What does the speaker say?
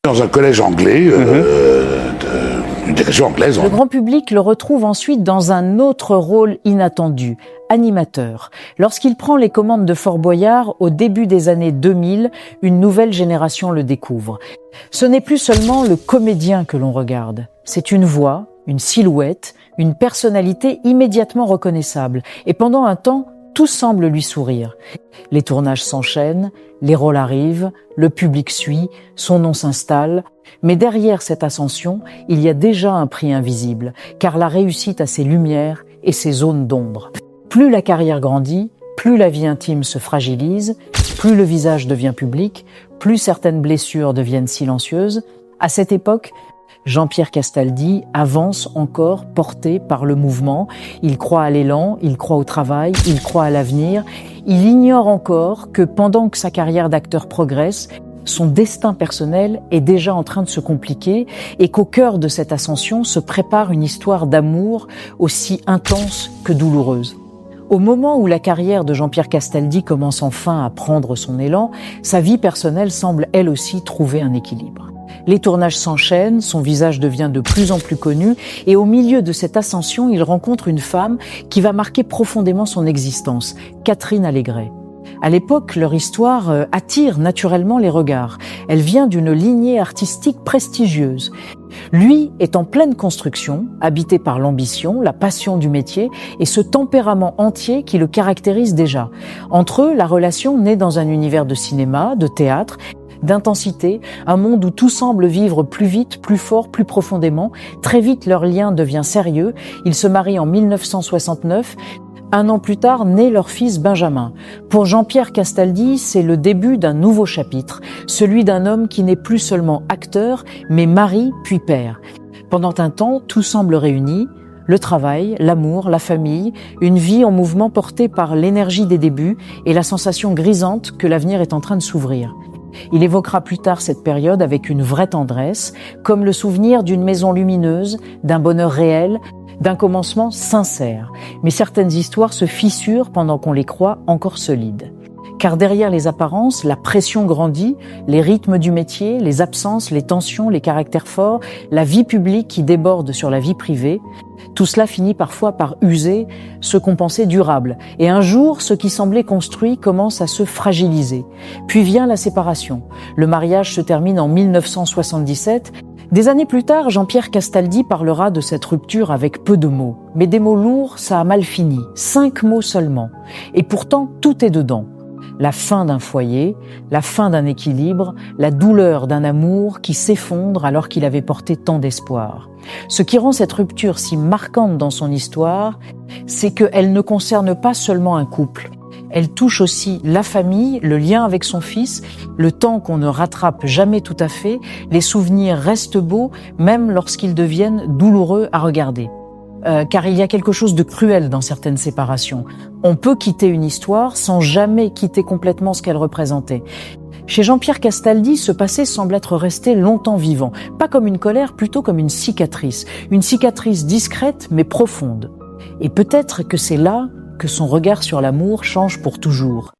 Dans un collège anglais, une éducation anglaise. Le grand public le retrouve ensuite dans un autre rôle inattendu, animateur. Lorsqu'il prend les commandes de Fort Boyard au début des années 2000, une nouvelle génération le découvre. Ce n'est plus seulement le comédien que l'on regarde, c'est une voix, une silhouette, une personnalité immédiatement reconnaissable. Et pendant un temps, tout semble lui sourire. Les tournages s'enchaînent, les rôles arrivent, le public suit, son nom s'installe. Mais derrière cette ascension, il y a déjà un prix invisible, car la réussite a ses lumières et ses zones d'ombre. Plus la carrière grandit, plus la vie intime se fragilise, plus le visage devient public, plus certaines blessures deviennent silencieuses. À cette époque, Jean-Pierre Castaldi avance encore porté par le mouvement. Il croit à l'élan, il croit au travail, il croit à l'avenir. Il ignore encore que pendant que sa carrière d'acteur progresse, son destin personnel est déjà en train de se compliquer et qu'au cœur de cette ascension se prépare une histoire d'amour aussi intense que douloureuse. Au moment où la carrière de Jean-Pierre Castaldi commence enfin à prendre son élan, sa vie personnelle semble elle aussi trouver un équilibre. Les tournages s'enchaînent, son visage devient de plus en plus connu et au milieu de cette ascension, il rencontre une femme qui va marquer profondément son existence, Catherine Allégret. À l'époque, leur histoire attire naturellement les regards. Elle vient d'une lignée artistique prestigieuse. Lui est en pleine construction, habité par l'ambition, la passion du métier et ce tempérament entier qui le caractérise déjà. Entre eux, la relation naît dans un univers de cinéma, de théâtre, d'intensité, un monde où tout semble vivre plus vite, plus fort, plus profondément. Très vite, leur lien devient sérieux. Ils se marient en 1969. Un an plus tard, naît leur fils Benjamin. Pour Jean-Pierre Castaldi, c'est le début d'un nouveau chapitre, celui d'un homme qui n'est plus seulement acteur, mais mari puis père. Pendant un temps, tout semble réuni. Le travail, l'amour, la famille, une vie en mouvement portée par l'énergie des débuts et la sensation grisante que l'avenir est en train de s'ouvrir. Il évoquera plus tard cette période avec une vraie tendresse, comme le souvenir d'une maison lumineuse, d'un bonheur réel, d'un commencement sincère. Mais certaines histoires se fissurent pendant qu'on les croit encore solides. Car derrière les apparences, la pression grandit, les rythmes du métier, les absences, les tensions, les caractères forts, la vie publique qui déborde sur la vie privée. Tout cela finit parfois par user ce qu'on pensait durable. Et un jour, ce qui semblait construit commence à se fragiliser. Puis vient la séparation. Le mariage se termine en 1977. Des années plus tard, Jean-Pierre Castaldi parlera de cette rupture avec peu de mots. Mais des mots lourds, ça a mal fini. 5 mots seulement. Et pourtant, tout est dedans. La fin d'un foyer, la fin d'un équilibre, la douleur d'un amour qui s'effondre alors qu'il avait porté tant d'espoir. Ce qui rend cette rupture si marquante dans son histoire, c'est qu'elle ne concerne pas seulement un couple. Elle touche aussi la famille, le lien avec son fils, le temps qu'on ne rattrape jamais tout à fait, les souvenirs restent beaux, même lorsqu'ils deviennent douloureux à regarder. Car il y a quelque chose de cruel dans certaines séparations. On peut quitter une histoire sans jamais quitter complètement ce qu'elle représentait. Chez Jean-Pierre Castaldi, ce passé semble être resté longtemps vivant. Pas comme une colère, plutôt comme une cicatrice. Une cicatrice discrète mais profonde. Et peut-être que c'est là que son regard sur l'amour change pour toujours.